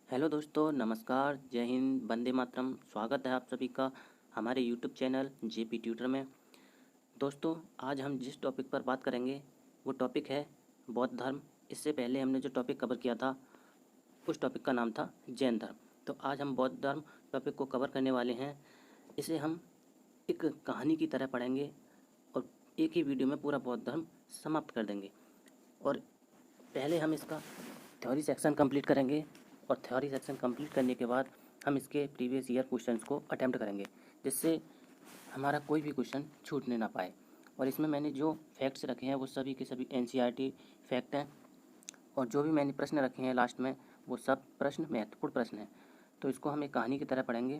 Hello दोस्तों, नमस्कार, जय हिंद, वंदे मातरम। स्वागत है आप सभी का हमारे यूट्यूब चैनल जेपी ट्यूटर में। दोस्तों, आज हम जिस टॉपिक पर बात करेंगे वो टॉपिक है बौद्ध धर्म। इससे पहले हमने जो टॉपिक कवर किया था उस टॉपिक का नाम था जैन धर्म। तो आज हम बौद्ध धर्म टॉपिक को कवर करने वाले हैं। इसे हम एक कहानी की तरह पढ़ेंगे और एक ही वीडियो में पूरा बौद्ध धर्म समाप्त कर देंगे। और पहले हम इसका थ्योरी सेक्शन कंप्लीट करेंगे और थ्योरी सेक्शन कंप्लीट करने के बाद हम इसके प्रीवियस ईयर क्वेश्चंस को अटेम्प्ट करेंगे, जिससे हमारा कोई भी क्वेश्चन छूटने ना पाए। और इसमें मैंने जो फैक्ट्स रखे हैं वो सभी के सभी एनसीईआरटी फैक्ट हैं, और जो भी मैंने प्रश्न रखे हैं लास्ट में वो सब प्रश्न महत्वपूर्ण प्रश्न हैं। तो इसको हम एक कहानी की तरह पढ़ेंगे।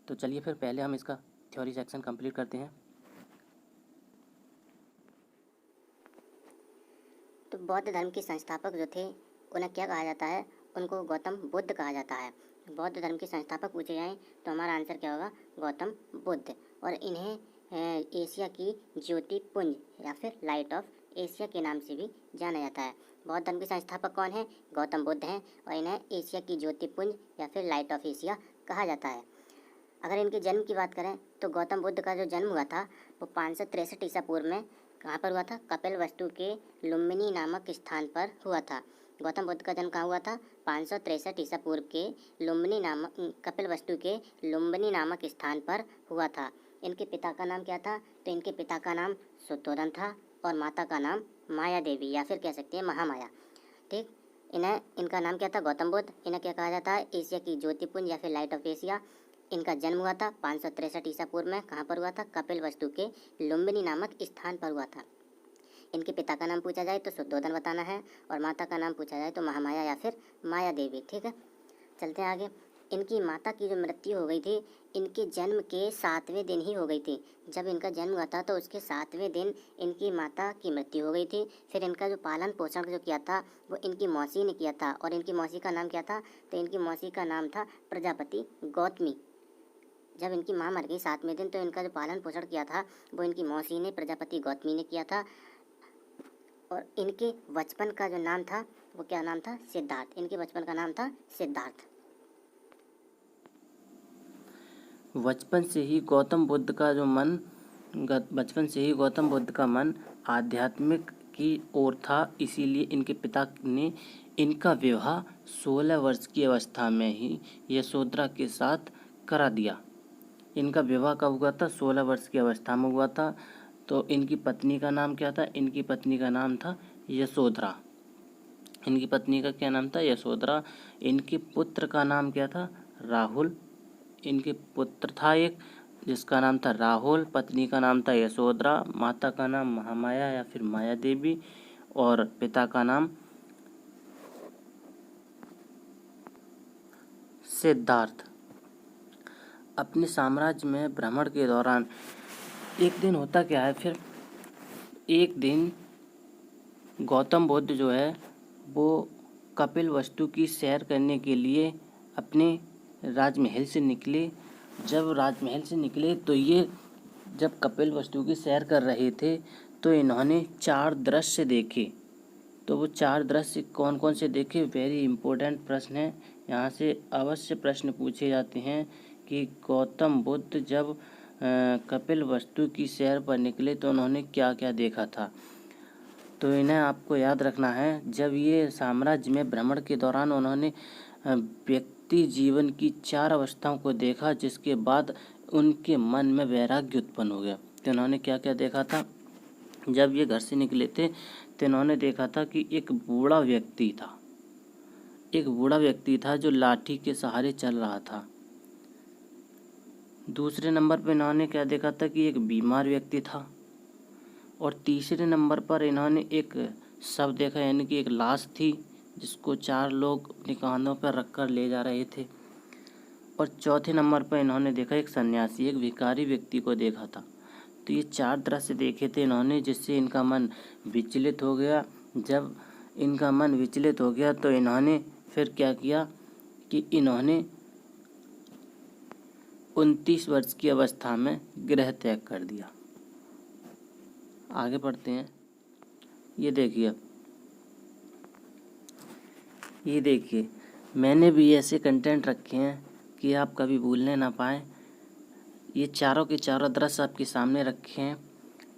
तो चलिए फिर पहले हम इसका थ्योरी सेक्शन कंप्लीट करते हैं। तो बौद्ध धर्म के संस्थापक जो थे उन्हें क्या कहा जाता है? उनको गौतम बुद्ध कहा जाता है। बौद्ध धर्म के संस्थापक पूछे जाएं तो हमारा आंसर क्या होगा? गौतम बुद्ध। और इन्हें एशिया की ज्योति पुंज या फिर लाइट ऑफ एशिया के नाम से भी जाना जाता है। बौद्ध धर्म के संस्थापक कौन है? गौतम बुद्ध हैं और इन्हें एशिया की ज्योति पुंज या फिर लाइट ऑफ एशिया कहा जाता है। अगर इनके जन्म की बात करें तो गौतम बुद्ध का जो जन्म हुआ था वो 563 ईसा पूर्व में कहाँ पर हुआ था? कपिलवस्तु के लुम्बिनी नामक स्थान पर हुआ था। गौतम बुद्ध का जन्म कहाँ हुआ था? 563 ईसा पूर्व के कपिलवस्तु के लुम्बिनी नामक स्थान पर हुआ था। इनके पिता का नाम क्या था? तो इनके पिता का नाम शुद्धोधन था और माता का नाम माया देवी या फिर कह सकते हैं महामाया। ठीक, इनका नाम क्या था? गौतम बुद्ध। इन्हें क्या कहा जाता है? एशिया की ज्योतिपुंज या फिर लाइट ऑफ एशिया। इनका जन्म हुआ था 563 ईसा पूर्व में। कहाँ पर हुआ था? कपिलवस्तु के लुम्बिनी नामक स्थान पर हुआ था। इनके पिता का नाम पूछा जाए तो शुद्धोधन बताना है और माता का नाम पूछा जाए तो महामाया या फिर माया देवी। ठीक है, चलते हैं आगे। इनकी माता की जो मृत्यु हो गई थी इनके जन्म के 7वें दिन ही हो गई थी। जब इनका जन्म हुआ था तो उसके 7वें दिन इनकी माता की मृत्यु हो गई थी। फिर इनका जो पालन पोषण जो किया था वो इनकी मौसी ने किया था। और इनकी मौसी का नाम क्या था? तो इनकी मौसी का नाम था प्रजापति गौतमी। जब इनकी माँ मर गई 7वें दिन तो इनका जो पालन पोषण किया था वो इनकी मौसी ने प्रजापति गौतमी ने किया था। और इनके बचपन का जो नाम था वो क्या नाम था? सिद्धार्थ। इनके बचपन का नाम था सिद्धार्थ। बचपन से ही गौतम बुद्ध का मन आध्यात्मिक की ओर था। इसीलिए इनके पिता ने इनका विवाह 16 वर्ष की अवस्था में ही यशोधरा के साथ करा दिया। इनका विवाह कब हुआ था? 16 वर्ष की अवस्था में हुआ था। तो इनकी पत्नी का नाम क्या था? इनकी पत्नी का नाम था यशोधरा। इनकी पत्नी का क्या नाम था? यशोधरा। इनके पुत्र का नाम क्या था? राहुल। इनके पुत्र था एक जिसका नाम था राहुल, पत्नी का नाम था यशोधरा, माता का नाम महामाया या फिर माया देवी और पिता का नाम सिद्धार्थ। अपने साम्राज्य में भ्रमण के दौरान एक दिन होता क्या है, फिर एक दिन गौतम बुद्ध जो है वो कपिलवस्तु की सैर करने के लिए अपने राजमहल से निकले। जब राजमहल से निकले तो ये जब कपिलवस्तु की सैर कर रहे थे तो इन्होंने 4 दृश्य देखे। तो वो 4 दृश्य कौन कौन से देखे? वेरी इंपॉर्टेंट प्रश्न है। यहाँ से अवश्य प्रश्न पूछे जाते हैं कि गौतम बुद्ध जब कपिलवस्तु की सैर पर निकले तो उन्होंने क्या क्या देखा था। तो इन्हें आपको याद रखना है, जब ये साम्राज्य में भ्रमण के दौरान उन्होंने व्यक्ति जीवन की 4 अवस्थाओं को देखा, जिसके बाद उनके मन में वैराग्य उत्पन्न हो गया। तो इन्होंने क्या क्या देखा था? जब ये घर से निकले थे तो इन्होंने देखा था कि एक बूढ़ा व्यक्ति था जो लाठी के सहारे चल रहा था। दूसरे नंबर पर इन्होंने क्या देखा था? कि एक बीमार व्यक्ति था। और तीसरे नंबर पर इन्होंने एक शव देखा, यानी कि एक लाश थी जिसको 4 लोग अपने कांधों पर रखकर ले जा रहे थे। और चौथे नंबर पर इन्होंने देखा एक सन्यासी, एक भिखारी व्यक्ति को देखा था। तो ये 4 दृश्य देखे थे इन्होंने, जिससे इनका मन विचलित हो गया। जब इनका मन विचलित हो गया तो इन्होंने फिर क्या किया कि इन्होंने 29 वर्ष की अवस्था में गृह त्याग कर दिया। आगे बढ़ते हैं। ये देखिए मैंने भी ऐसे कंटेंट रखे हैं कि आप कभी भूलने ना पाएँ। ये चारों के चारों दृश्य आपके सामने रखे हैं।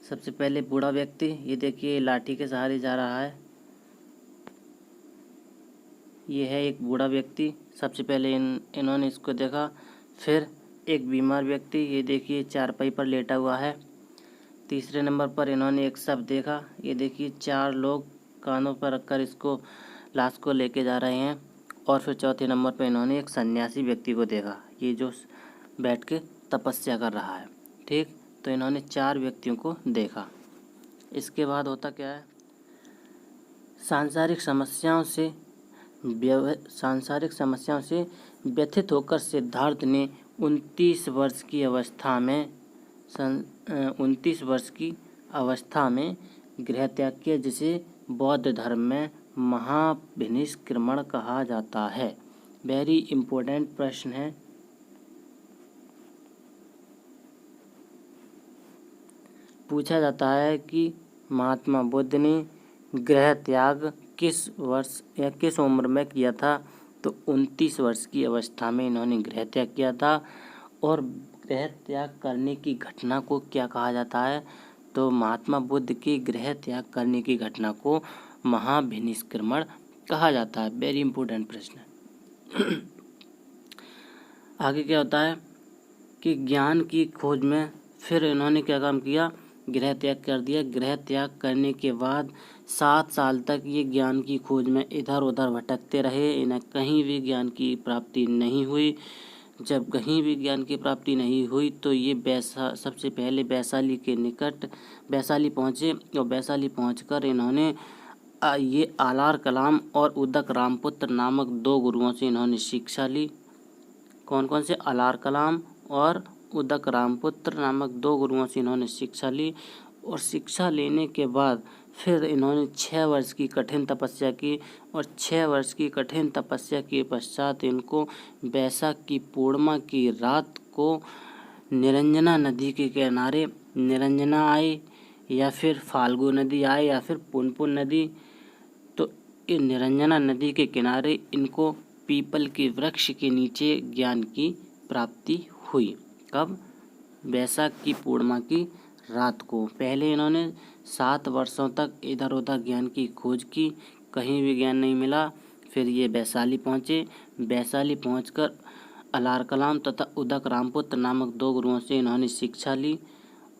सबसे पहले बूढ़ा व्यक्ति, ये देखिए लाठी के सहारे जा रहा है। ये है एक बूढ़ा व्यक्ति। सबसे पहले इन्होंने इसको देखा। फिर एक बीमार व्यक्ति, ये देखिए चारपाई पर लेटा हुआ है। तीसरे नंबर पर इन्होंने एक शव देखा। ये देखिए 4 लोग कानों पर रखकर इसको लाश को लेके जा रहे हैं। और फिर चौथे नंबर पर इन्होंने एक सन्यासी व्यक्ति को देखा, ये जो बैठ के तपस्या कर रहा है। ठीक, तो इन्होंने 4 व्यक्तियों को देखा। इसके बाद होता क्या है, सांसारिक समस्याओं से व्यथित होकर सिद्धार्थ ने 29 वर्ष की अवस्था में गृह त्याग किया, जिसे बौद्ध धर्म में महाभिनिष्क्रमण कहा जाता है। वेरी इम्पोर्टेंट प्रश्न है। पूछा जाता है कि महात्मा बुद्ध ने गृह त्याग किस वर्ष या किस उम्र में किया था। तो 29 वर्ष की अवस्था में इन्होंने गृह त्याग किया था। और गृह त्याग करने की घटना को क्या कहा जाता है, तो महात्मा बुद्ध की गृह त्याग करने की घटना को महाभिनिष्क्रमण कहा जाता है। वेरी इंपॉर्टेंट प्रश्न है। आगे क्या होता है कि ज्ञान की खोज में फिर इन्होंने क्या काम किया, गृह त्याग कर दिया। गृह त्याग करने के बाद 7 साल तक ये ज्ञान की खोज में इधर उधर भटकते रहे। इन्हें कहीं भी ज्ञान की प्राप्ति नहीं हुई। जब कहीं भी ज्ञान की प्राप्ति नहीं हुई तो ये सबसे पहले वैशाली के निकट वैशाली पहुँचे। और वैशाली पहुँचकर इन्होंने ये आलार कलाम और उदक रामपुत्र नामक 2 गुरुओं से इन्होंने शिक्षा ली। कौन कौन से? आलार कलाम और उदक रामपुत्र नामक 2 गुरुओं से इन्होंने शिक्षा ली। और शिक्षा लेने के बाद फिर इन्होंने 6 वर्ष की कठिन तपस्या की। और 6 वर्ष की कठिन तपस्या के पश्चात इनको बैसाख की पूर्णिमा की रात को निरंजना नदी के किनारे, निरंजना आए या फिर फाल्गु नदी आए या फिर पुनपुन नदी, तो इन निरंजना नदी के किनारे इनको पीपल के वृक्ष के नीचे ज्ञान की प्राप्ति हुई। कब? बैसाख की पूर्णिमा की रात को। पहले इन्होंने 7 वर्षों तक इधर उधर ज्ञान की खोज की, कहीं भी ज्ञान नहीं मिला। फिर ये वैशाली पहुँचे। वैशाली पहुँचकर आलार कलाम तथा उदक रामपुत्र नामक 2 गुरुओं से इन्होंने शिक्षा ली।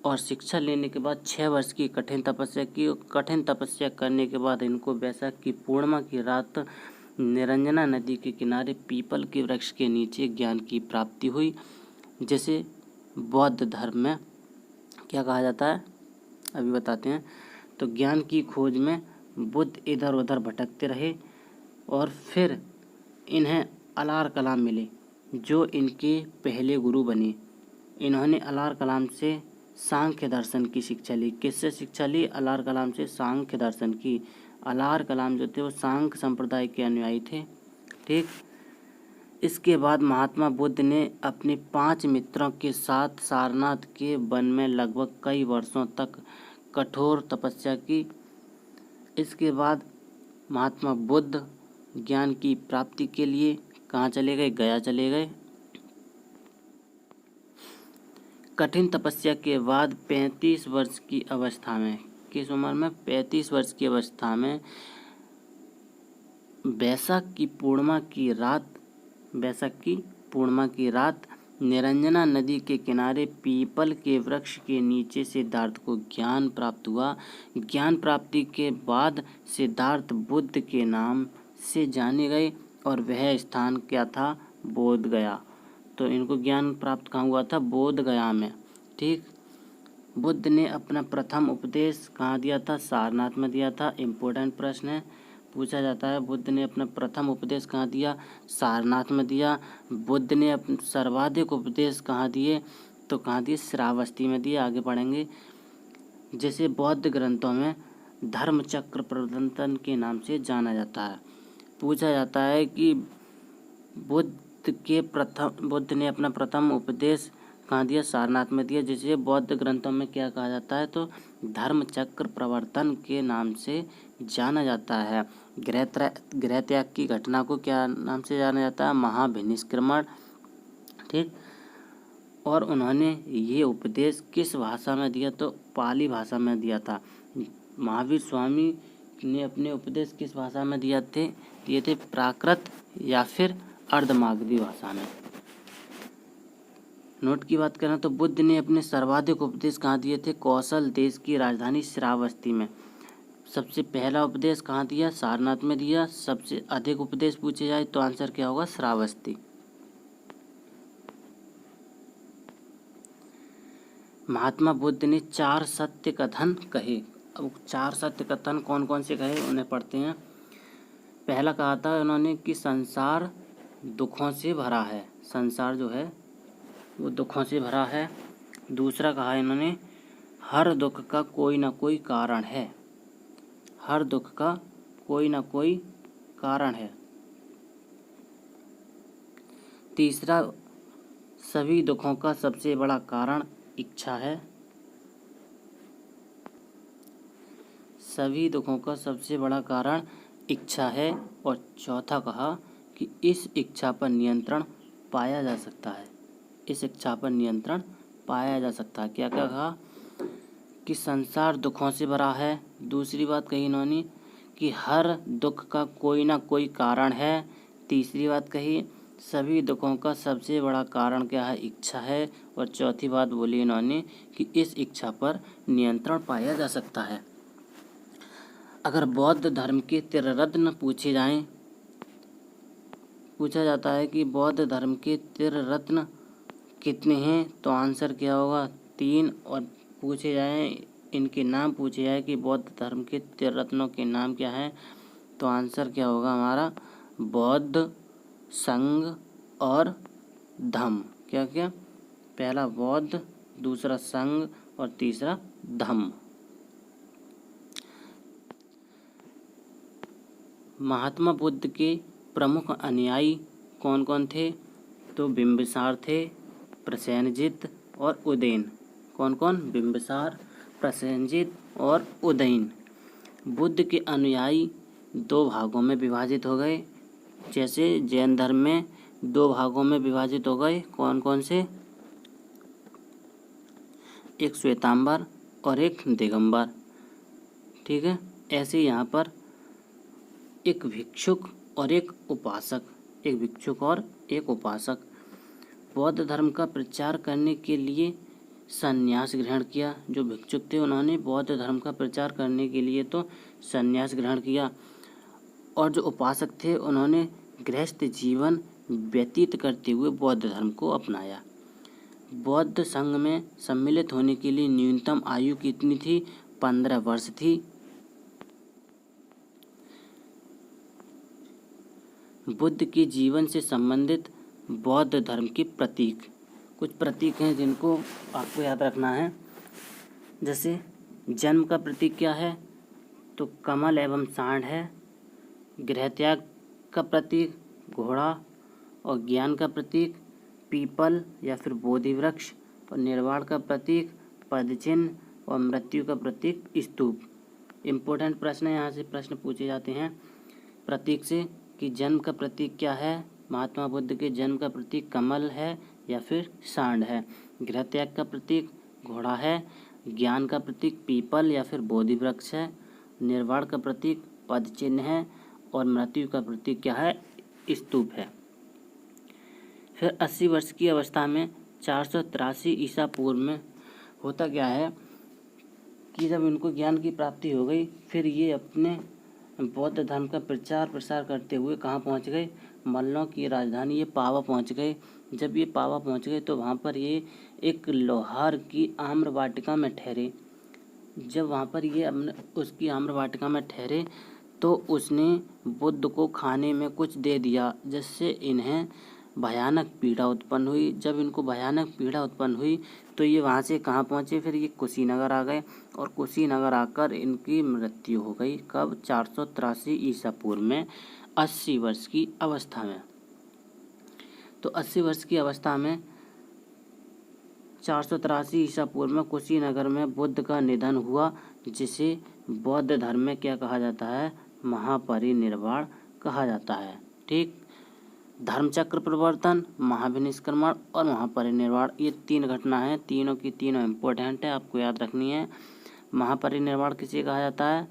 और शिक्षा लेने के बाद 6 वर्ष की कठिन तपस्या की। कठिन तपस्या करने के बाद इनको बैसाख की पूर्णिमा की रात निरंजना नदी के किनारे पीपल के वृक्ष के नीचे ज्ञान की प्राप्ति हुई, जिसे बौद्ध धर्म में क्या कहा जाता है, अभी बताते हैं। तो ज्ञान की खोज में बुद्ध इधर उधर भटकते रहे और फिर इन्हें आलार कलाम मिले, जो इनके पहले गुरु बने। इन्होंने आलार कलाम से सांख्य दर्शन की शिक्षा ली। किससे शिक्षा ली? आलार कलाम से सांख्य दर्शन की। आलार कलाम जो थे वो सांख्य संप्रदाय के अनुयायी थे। ठीक, इसके बाद महात्मा बुद्ध ने अपने 5 मित्रों के साथ सारनाथ के वन में लगभग कई वर्षों तक कठोर तपस्या की। इसके बाद महात्मा बुद्ध ज्ञान की प्राप्ति के लिए कहाँ चले गए? गया चले गए। कठिन तपस्या के बाद 35 वर्ष की अवस्था में, किस उम्र में? 35 वर्ष की अवस्था में बैसाख की पूर्णिमा की रात निरंजना नदी के किनारे पीपल के वृक्ष के नीचे सिद्धार्थ को ज्ञान प्राप्त हुआ। ज्ञान प्राप्ति के बाद सिद्धार्थ बुद्ध के नाम से जाने गए और वह स्थान क्या था? बोध गया। तो इनको ज्ञान प्राप्त कहाँ हुआ था? बोध गया में। ठीक, बुद्ध ने अपना प्रथम उपदेश कहाँ दिया था? सारनाथ में दिया था। इम्पोर्टेंट प्रश्न है, पूछा जाता है। बुद्ध ने अपना प्रथम उपदेश कहाँ दिया? सारनाथ में दिया। बुद्ध ने अपने सर्वाधिक उपदेश कहाँ दिए? तो कहाँ दिए? श्रावस्ती में दिए। आगे पढ़ेंगे। जिसे बौद्ध ग्रंथों में धर्मचक्र प्रवर्तन के नाम से जाना जाता है। पूछा जाता है कि बुद्ध ने अपना प्रथम उपदेश कहाँ दिया? सारनाथ में दिया, जिसे बौद्ध ग्रंथों में क्या कहा जाता है? तो धर्मचक्र प्रवर्तन के नाम से जाना जाता है। गृह त्याग की घटना को क्या नाम से जाना जाता है? महाभिनिष्क्रमण। ठीक। और उन्होंने ये उपदेश किस भाषा में दिया? तो पाली भाषा में दिया था। महावीर स्वामी ने अपने उपदेश किस भाषा में दिए थे? प्राकृत या फिर अर्धमागधी भाषा में। नोट की बात करें तो बुद्ध ने अपने सर्वाधिक उपदेश कहाँ दिए थे? कौशल देश की राजधानी श्रावस्ती में। सबसे पहला उपदेश कहाँ दिया? सारनाथ में दिया। सबसे अधिक उपदेश पूछे जाए तो आंसर क्या होगा? श्रावस्ती। महात्मा बुद्ध ने 4 सत्य कथन कहे। अब 4 सत्य कथन कौन कौन से कहे उन्हें पढ़ते हैं। पहला कहा था उन्होंने कि संसार दुखों से भरा है। संसार जो है वो दुखों से भरा है। दूसरा कहा इन्होंने हर दुख का कोई ना कोई कारण है। हर दुख का कोई ना कोई कारण है। तीसरा सभी दुखों का सबसे बड़ा कारण इच्छा है। सभी दुखों का सबसे बड़ा कारण इच्छा है। और चौथा कहा कि इस इच्छा पर नियंत्रण पाया जा सकता है। इस इच्छा पर नियंत्रण पाया जा सकता है। क्या क्या कहा? कि संसार दुखों से भरा है। दूसरी बात कही इन्होंने कि हर दुख का कोई ना कोई कारण है। तीसरी बात कही सभी दुखों का सबसे बड़ा कारण क्या है? इच्छा है। और चौथी बात बोली इन्होंने कि इस इच्छा पर नियंत्रण पाया जा सकता है। अगर बौद्ध धर्म के त्रिरत्न पूछा जाता है कि बौद्ध धर्म के त्रिरत्न कितने हैं तो आंसर क्या होगा? 3। और पूछे जाए इनके नाम पूछे जाए कि बौद्ध धर्म के त्रिरत्नों के नाम क्या हैं तो आंसर क्या होगा हमारा? बौद्ध, संघ और धम्म। क्या क्या? पहला बौद्ध, दूसरा संघ और तीसरा धम्म। महात्मा बुद्ध के प्रमुख अनुयायी कौन कौन थे? तो बिंबिसार थे, प्रसेनजित और उदयन। कौन कौन? बिंबिसार, प्रसेनजित और उदयन। बुद्ध के अनुयायी 2 भागों में विभाजित हो गए। जैसे जैन धर्म में 2 भागों में विभाजित हो गए। कौन कौन से? एक श्वेतांबर और एक दिगंबर। ठीक है। ऐसे यहाँ पर एक भिक्षुक और एक उपासक। एक भिक्षुक और एक उपासक। बौद्ध धर्म का प्रचार करने के लिए संन्यास ग्रहण किया। जो भिक्षुक थे उन्होंने बौद्ध धर्म का प्रचार करने के लिए तो संन्यास ग्रहण किया। और जो उपासक थे उन्होंने गृहस्थ जीवन व्यतीत करते हुए बौद्ध धर्म को अपनाया। बौद्ध संघ में सम्मिलित होने के लिए न्यूनतम आयु कितनी थी? 15 वर्ष थी। बुद्ध के जीवन से संबंधित बौद्ध धर्म के प्रतीक। कुछ प्रतीक हैं जिनको आपको याद रखना है। जैसे जन्म का प्रतीक क्या है? तो कमल एवं सांड है। गृहत्याग का प्रतीक घोड़ा और ज्ञान का प्रतीक पीपल या फिर बोधि वृक्ष और निर्वाण का प्रतीक पदचिन्ह और मृत्यु का प्रतीक स्तूप। इम्पोर्टेंट प्रश्न है, यहाँ से प्रश्न पूछे जाते हैं प्रतीक से कि जन्म का प्रतीक क्या है? महात्मा बुद्ध के जन्म का प्रतीक कमल है या फिर सांड है। गृहत्याग का प्रतीक घोड़ा है। ज्ञान का प्रतीक पीपल या फिर बोधि वृक्ष है। निर्वाण का प्रतीक पदचिन्ह है और मृत्यु का प्रतीक क्या है? स्तूप है। फिर 80 वर्ष की अवस्था में 483 ईसा पूर्व में होता क्या है कि जब इनको ज्ञान की प्राप्ति हो गई फिर ये अपने बौद्ध धर्म का प्रचार प्रसार करते हुए कहाँ पहुँच गए? मल्लों की राजधानी ये पावा पहुँच गए। जब ये पावा पहुँच गए तो वहाँ पर ये एक लोहार की आम्र वाटिका में ठहरे। जब वहाँ पर ये अपने उसकी आम्र वाटिका में ठहरे तो उसने बुद्ध को खाने में कुछ दे दिया, जिससे इन्हें भयानक पीड़ा उत्पन्न हुई। जब इनको भयानक पीड़ा उत्पन्न हुई तो ये वहाँ से कहाँ पहुँचे? फिर ये कुशीनगर आ गए और कुशीनगर आकर इनकी मृत्यु हो गई। कब? 483 ईसा पूर्व में 80 वर्ष की अवस्था में। तो 80 वर्ष की अवस्था में 483 ईसा पूर्व में कुशीनगर में बुद्ध का निधन हुआ, जिसे बौद्ध धर्म में क्या कहा जाता है, महापरिनिर्वाण कहा जाता है। ठीक, धर्मचक्र प्रवर्तन, महाविनिष्क्रमण और महापरिनिर्वाण, ये 3 घटना है, तीनों की तीनों इम्पोर्टेंट है, आपको याद रखनी है। महापरिनिर्वाण किसे कहा जाता है,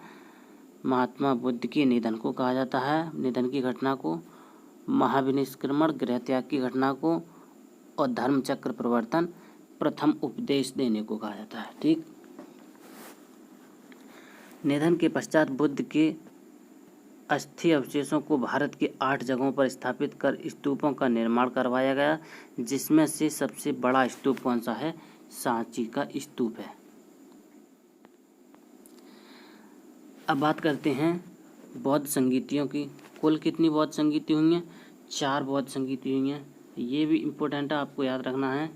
महात्मा बुद्ध के निधन को कहा जाता है, निधन की घटना को। महाविनिष्क्रमण गृह त्याग की घटना को। और धर्मचक्र प्रवर्तन प्रथम उपदेश देने को कहा जाता है। ठीक, निधन के पश्चात बुद्ध के अस्थि अवशेषों को भारत के 8 जगहों पर स्थापित कर स्तूपों का निर्माण करवाया गया, जिसमें से सबसे बड़ा स्तूप कौन सा है, सांची का स्तूप है। अब बात करते हैं बौद्ध संगीतियों की। कुल कितनी बौद्ध संगीति हुई हैं, 4 बौद्ध संगीति हुई हैं। ये भी इम्पोर्टेंट है, आपको याद रखना है,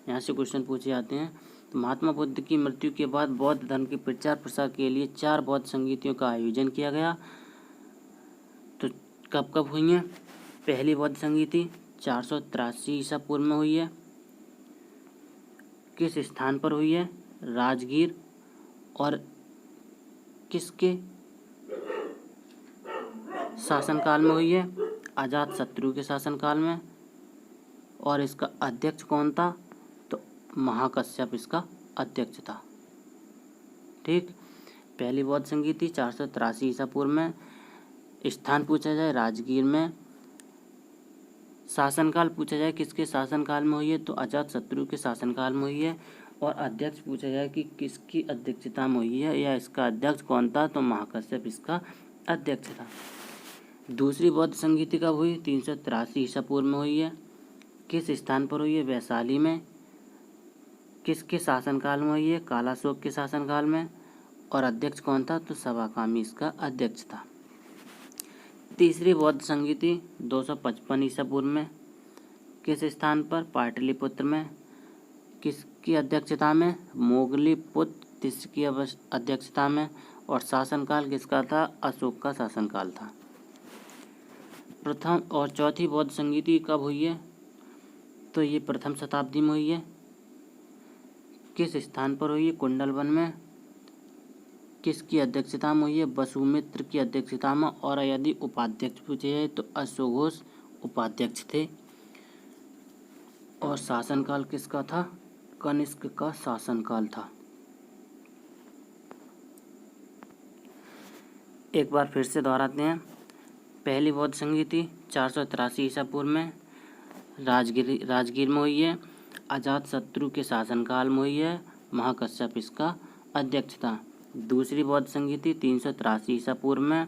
यहाँ से क्वेश्चन पूछे जाते हैं। तो महात्मा बुद्ध की मृत्यु के बाद बौद्ध धर्म के प्रचार प्रसार के लिए 4 बौद्ध संगीतियों का आयोजन किया गया। तो कब कब हुई हैं, पहली बौद्ध संगीति 483 ईसा पूर्व में हुई है। किस स्थान पर हुई है, राजगीर। और किसके शासनकाल में हुई है, अजात शत्रु के शासनकाल में। और इसका अध्यक्ष कौन था, तो महाकश्यप इसका अध्यक्ष था। ठीक, पहली बौद्ध संगीति 483 ईसा पूर्व में। स्थान पूछा जाए राजगीर में। शासनकाल पूछा जाए किसके शासनकाल में हुई है, तो अजात शत्रु के शासनकाल में हुई है। और अध्यक्ष पूछा जाए कि किसकी अध्यक्षता में हुई है या इसका अध्यक्ष कौन था, तो महाकश्यप इसका अध्यक्ष था। दूसरी बौद्ध संगीति कब हुई, 383 ईसा पूर्व में हुई है। किस स्थान पर हुई है, वैशाली में। किसके शासनकाल में हुई है, कालाशोक के शासनकाल में। और अध्यक्ष कौन था, तो सवाकामी इसका अध्यक्ष था। तीसरी बौद्ध संगीति 255 ईसा पूर्व में। किस स्थान पर, पाटलिपुत्र में। किसकी अध्यक्षता में, मोगलीपुत्र की अध्यक्षता में। और शासनकाल किसका था, अशोक का शासनकाल था। प्रथम और चौथी बौद्ध संगीति कब हुई है, तो ये प्रथम शताब्दी में हुई है। किस स्थान पर हुई है, कुंडलवन में। किसकी अध्यक्षता में हुई है, वसुमित्र की अध्यक्षता में। और यदि उपाध्यक्ष पूछे जाए तो अश्वघोष उपाध्यक्ष थे। और शासनकाल किसका था, कनिष्क का शासनकाल था। एक बार फिर से दोहराते हैं। पहली बौद्ध संगीति 483 ईसा पूर्व में राजगीर में हुई है। अजात शत्रु के शासनकाल में हुई है, महाकश्यप इसका अध्यक्ष था। दूसरी बौद्ध संगीति 383 ईसा पूर्व में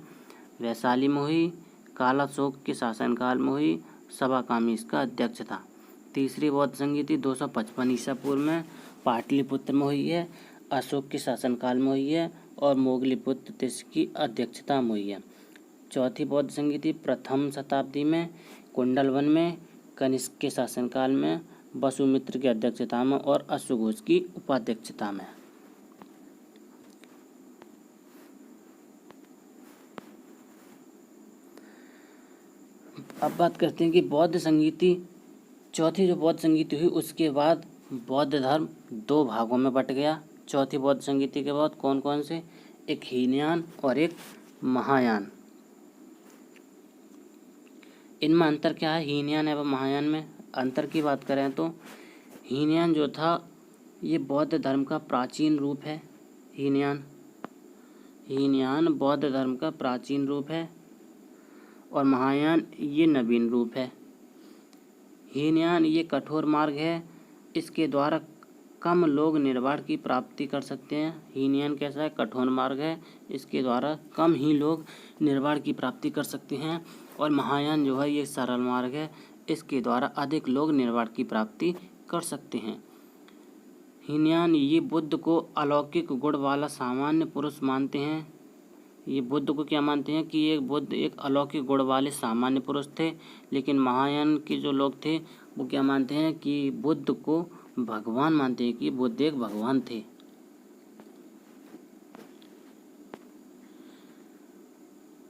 वैशाली में हुई, कालाशोक के शासनकाल में हुई, सवाकामी इसका अध्यक्ष था। तीसरी बौद्ध संगीति 255 ईसा पूर्व में पाटलिपुत्र में हुई है, अशोक के शासनकाल में हुई है। और मोगलीपुत्र की अध्यक्षता में हुई है। चौथी बौद्ध संगीति प्रथम शताब्दी में कुंडलवन में, कनिष्क के शासनकाल में, वसुमित्र की अध्यक्षता में और अश्वघोष की उपाध्यक्षता में। अब बात करते हैं कि बौद्ध संगीति, चौथी जो बौद्ध संगीति हुई उसके बाद बौद्ध धर्म 2 भागों में बट गया। चौथी बौद्ध संगीति के बाद कौन कौन से, एक हीनयान और एक महायान। इनमें अंतर क्या है, हीनयान एवं महायान में अंतर की बात करें तो हीनयान जो था ये बौद्ध धर्म का प्राचीन रूप है। हीनयान बौद्ध धर्म का प्राचीन रूप है और महायान ये नवीन रूप है। हीनयान ये कठोर मार्ग है, इसके द्वारा कम लोग निर्वाण की प्राप्ति कर सकते हैं। हीनयान कैसा है, कठोर मार्ग है, इसके द्वारा कम ही लोग निर्वाण की प्राप्ति कर सकते हैं। और महायान जो है ये सरल मार्ग है, इसके द्वारा अधिक लोग निर्वाण की प्राप्ति कर सकते हैं। हीनयान ये बुद्ध को अलौकिक गुण वाला सामान्य पुरुष मानते हैं। ये बुद्ध को क्या मानते हैं कि ये बुद्ध एक अलौकिक गुण वाले सामान्य पुरुष थे। लेकिन महायान के जो लोग थे वो क्या मानते हैं कि बुद्ध को भगवान मानते हैं, कि बुद्ध एक भगवान थे।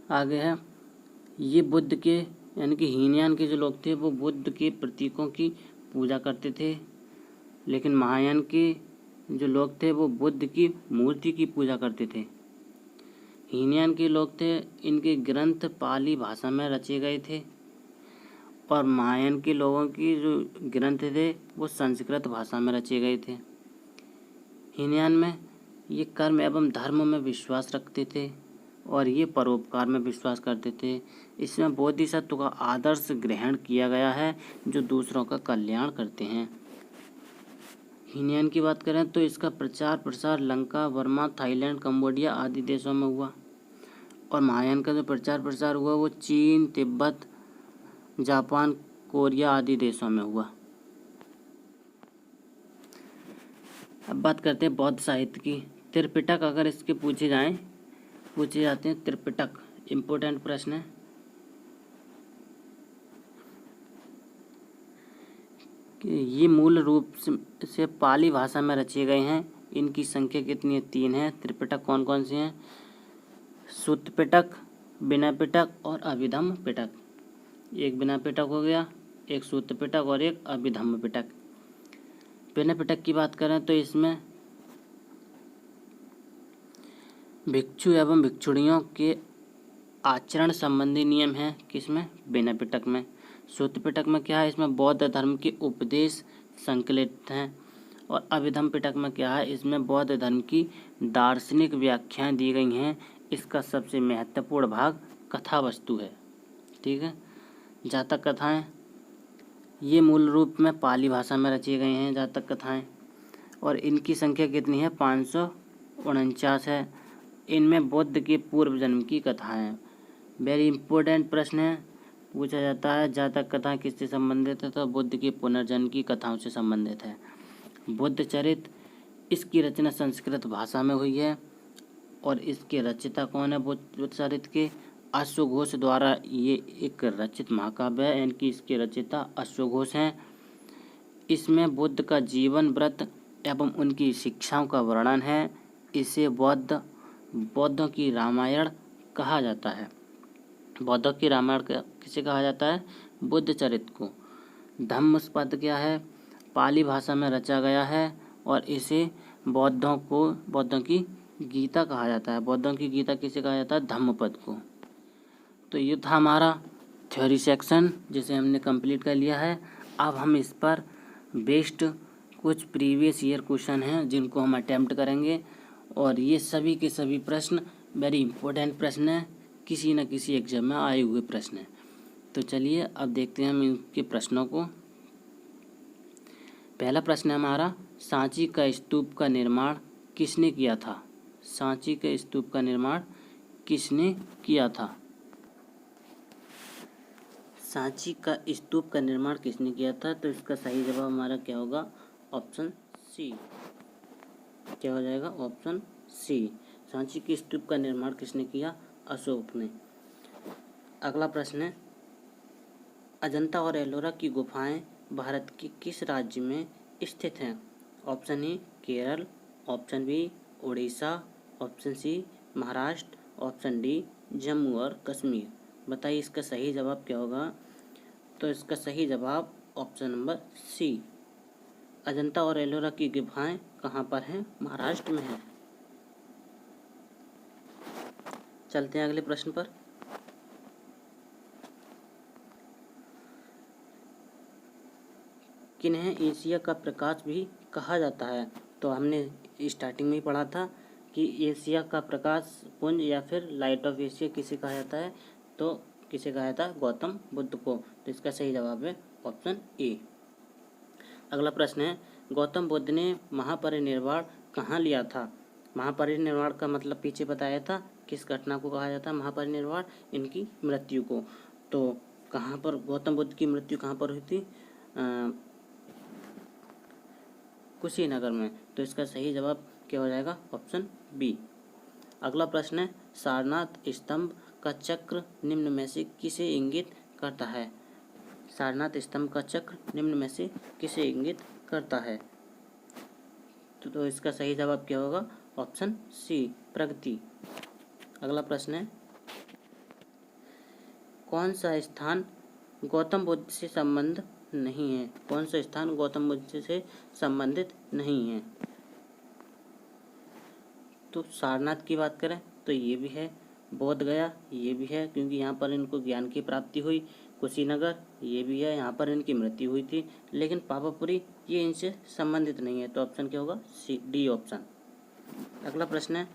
आगे है, ये बुद्ध के यानी कि हीनयान के जो लोग थे वो बुद्ध के प्रतीकों की पूजा करते थे। लेकिन महायान के जो लोग थे वो बुद्ध की मूर्ति की पूजा करते थे। हीनयान के लोग थे, इनके ग्रंथ पाली भाषा में रचे गए थे और महायान के लोगों की जो ग्रंथ थे वो संस्कृत भाषा में रचे गए थे। हीनयान में ये कर्म एवं धर्म में विश्वास रखते थे और ये परोपकार में विश्वास करते थे। इसमें बोधिसत्व का आदर्श ग्रहण किया गया है जो दूसरों का कल्याण करते हैं। हीनयान की बात करें तो इसका प्रचार प्रसार लंका, बर्मा, थाईलैंड, कंबोडिया आदि देशों में हुआ और महायान का जो प्रचार प्रसार हुआ वो चीन, तिब्बत, जापान, कोरिया आदि देशों में हुआ। अब बात करते हैं बौद्ध साहित्य की। त्रिपिटक अगर इसके पूछे जाते हैं त्रिपिटक, इम्पोर्टेंट प्रश्न है। कि ये मूल रूप से पाली भाषा में रचे गए हैं। इनकी संख्या कितनी है? 3 है। त्रिपिटक कौन कौन से हैं? सुत्त पिटक, विनय पिटक और अभिधम्म पिटक। एक विनय पिटक हो गया, एक सुत्त पिटक और एक अभिधम्म पिटक। विनय पिटक की बात करें तो इसमें भिक्षु एवं भिक्षुणियों के आचरण संबंधी नियम हैं। किसमें? विनय पिटक में। सुत्त पिटक में क्या है? इसमें बौद्ध धर्म के उपदेश संकलित हैं। और अभिधम्म पिटक में क्या है? इसमें बौद्ध धर्म की दार्शनिक व्याख्याएं दी गई हैं। इसका सबसे महत्वपूर्ण भाग कथा वस्तु है। ठीक है, जातक कथाएं ये मूल रूप में पाली भाषा में रची गई हैं जातक कथाएं और इनकी संख्या कितनी है? 549 है। इनमें बुद्ध के पूर्व जन्म की कथाएं हैं। वेरी इंपॉर्टेंट प्रश्न है, पूछा जाता है जातक कथा किससे संबंधित है? तो बुद्ध के पुनर्जन्म की कथाओं से संबंधित है। बुद्ध चरित्र, इसकी रचना संस्कृत भाषा में हुई है और इसके रचयिता कौन है? बुद्ध चरित्र के अश्वघोष द्वारा ये एक रचित महाकाव्य है। इनकी इसके रचयिता अश्वघोष हैं। इसमें बुद्ध का जीवन, व्रत एवं उनकी शिक्षाओं का वर्णन है। इसे बौद्धों की रामायण कहा जाता है। बौद्धों की रामायण किसे कहा जाता है? बुद्ध चरित्र को। धम्मपद क्या है? पाली भाषा में रचा गया है और इसे बौद्धों की गीता कहा जाता है। बौद्धों की गीता किसे कहा जाता है? धम्मपद को। तो ये था हमारा थ्योरी सेक्शन जिसे हमने कंप्लीट कर लिया है। अब हम इस पर बेस्ड कुछ प्रीवियस ईयर क्वेश्चन हैं जिनको हम अटेम्प्ट करेंगे और ये सभी के सभी प्रश्न वेरी इंपॉर्टेंट प्रश्न हैं, किसी न किसी एग्जाम में आए हुए प्रश्न हैं। तो चलिए अब देखते हैं हम इनके प्रश्नों को। पहला प्रश्न है हमारा, सांची का स्तूप का निर्माण किसने किया था? सांची के स्तूप का निर्माण किसने किया था? सांची का स्तूप का निर्माण किसने किया था? तो इसका सही जवाब हमारा क्या होगा? Option C. क्या हो जाएगा? Option C. सांची के स्तूप का निर्माण किसने किया? अशोक ने। अगला प्रश्न है, अजंता और एलोरा की गुफाएं भारत के किस राज्य में स्थित हैं? Option A Kerala, option B Orissa, option C Maharashtra, option D Jammu और कश्मीर। बताइए इसका सही जवाब क्या होगा? तो इसका सही जवाब ऑप्शन नंबर सी। अजंता और एलोरा की गुफाएं कहाँ पर हैं? महाराष्ट्र में है। चलते हैं अगले प्रश्न पर। किन्हें एशिया का प्रकाश भी कहा जाता है? तो हमने स्टार्टिंग में ही पढ़ा था कि एशिया का प्रकाश पुंज या फिर लाइट ऑफ एशिया किसे कहा जाता है? तो किसे कहा जाता है? गौतम बुद्ध को। तो इसका सही जवाब है ऑप्शन ए। अगला प्रश्न है, गौतम बुद्ध ने महापरिनिर्वाण कहाँ लिया था? महापरिनिर्वाण का मतलब पीछे बताया था, किस घटना को कहा जाता है महापरिनिर्वाण? इनकी मृत्यु को। तो कहाँ पर गौतम बुद्ध की मृत्यु कहाँ पर हुई थी? कुशीनगर में। तो इसका सही जवाब क्या हो जाएगा? Option B. अगला प्रश्न है, सारनाथ स्तंभ का चक्र निम्न में से किसे इंगित करता है? सारनाथ स्तंभ का चक्र निम्न में से किसे इंगित करता है? तो इसका सही जवाब क्या होगा? ऑप्शन सी प्रगति। अगला प्रश्न है, कौन सा स्थान गौतम बुद्ध से संबंध नहीं है? कौन सा स्थान गौतम बुद्ध से संबंधित नहीं है? तो सारनाथ की बात करें तो ये भी है, बोध गया ये भी है क्योंकि यहाँ पर इनको ज्ञान की प्राप्ति हुई। कुशीनगर ये भी है, यहाँ पर इनकी मृत्यु हुई थी। लेकिन पावापुरी ये इनसे संबंधित नहीं है, तो ऑप्शन क्या होगा? सी, डी ऑप्शन। अगला प्रश्न है,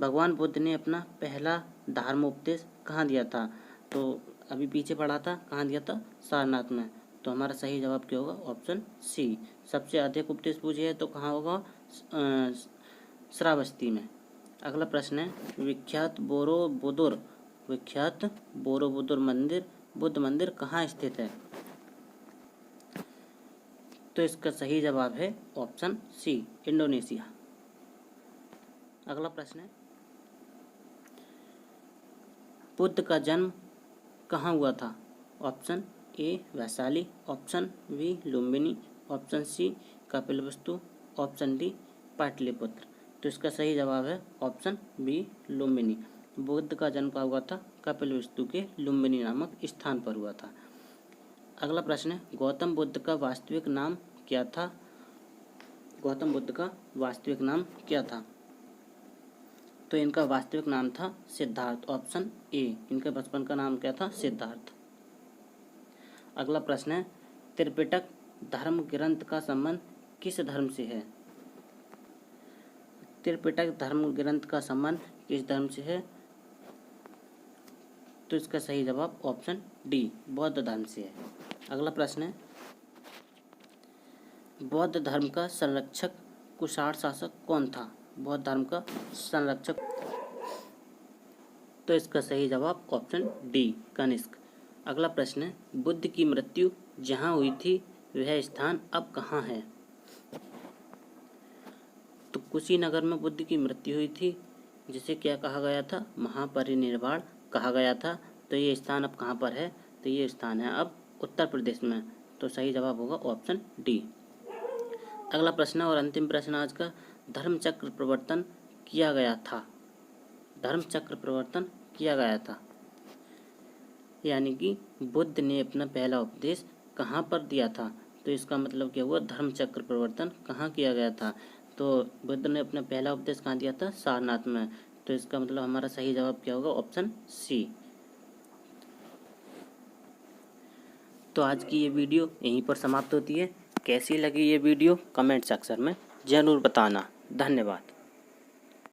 भगवान बुद्ध ने अपना पहला धर्मोपदेश कहाँ दिया था? तो अभी पीछे पढ़ा था, कहाँ दिया था? सारनाथ में। तो हमारा सही जवाब क्या होगा? Option C. सबसे अधिक उपदेश पूछे है तो कहाँ होगा? श्रावस्ती में। अगला प्रश्न है, विख्यात बोरोबुदुर मंदिर बुद्ध मंदिर कहाँ स्थित है? तो इसका सही जवाब है ऑप्शन सी, इंडोनेशिया। अगला प्रश्न है, बुद्ध का जन्म कहाँ हुआ था? Option A Vaishali, option B Lumbini, option C Kapilavastu, option D Pataliputra. तो इसका सही जवाब है ऑप्शन बी लुम्बिनी। बुद्ध का जन्म कहाँ हुआ था? कपिलवस्तु के लुम्बिनी नामक स्थान पर हुआ था। अगला प्रश्न है, गौतम बुद्ध का वास्तविक नाम क्या था? गौतम बुद्ध का वास्तविक नाम क्या था? तो इनका वास्तविक नाम था सिद्धार्थ, ऑप्शन ए। इनके बचपन का नाम क्या था? सिद्धार्थ। अगला प्रश्न है, त्रिपिटक धर्म ग्रंथ का संबंध किस धर्म से है? त्रिपिटक धर्म ग्रंथ का संबंध किस धर्म से है? तो इसका सही जवाब ऑप्शन डी, बौद्ध धर्म से है। अगला प्रश्न है, बौद्ध धर्म का संरक्षक कुषाण शासक कौन था? बौद्ध धर्म का संरक्षक, तो इसका सही जवाब ऑप्शन डी, कनिष्क। अगला प्रश्न है, बुद्ध की मृत्यु जहाँ हुई थी वह स्थान अब कहाँ है? तो कुशीनगर में बुद्ध की मृत्यु हुई थी, जिसे क्या कहा गया था? महापरिनिर्वाण कहा गया था। तो ये स्थान अब कहाँ पर है? तो ये स्थान है अब उत्तर प्रदेश में। तो सही जवाब होगा ऑप्शन डी। अगला प्रश्न और अंतिम प्रश्न आज का, धर्मचक्र प्रवर्तन किया गया था। धर्मचक्र प्रवर्तन किया गया था यानी कि बुद्ध ने अपना पहला उपदेश कहाँ पर दिया था? तो इसका मतलब क्या हुआ? धर्मचक्र प्रवर्तन कहाँ किया गया था? तो बुद्ध ने अपना पहला उपदेश कहाँ दिया था? सारनाथ में। तो इसका मतलब हमारा सही जवाब क्या होगा? Option C. तो आज की ये वीडियो यहीं पर समाप्त होती है। कैसी लगी ये वीडियो कमेंट सेक्शन में ज़रूर बताना। धन्यवाद।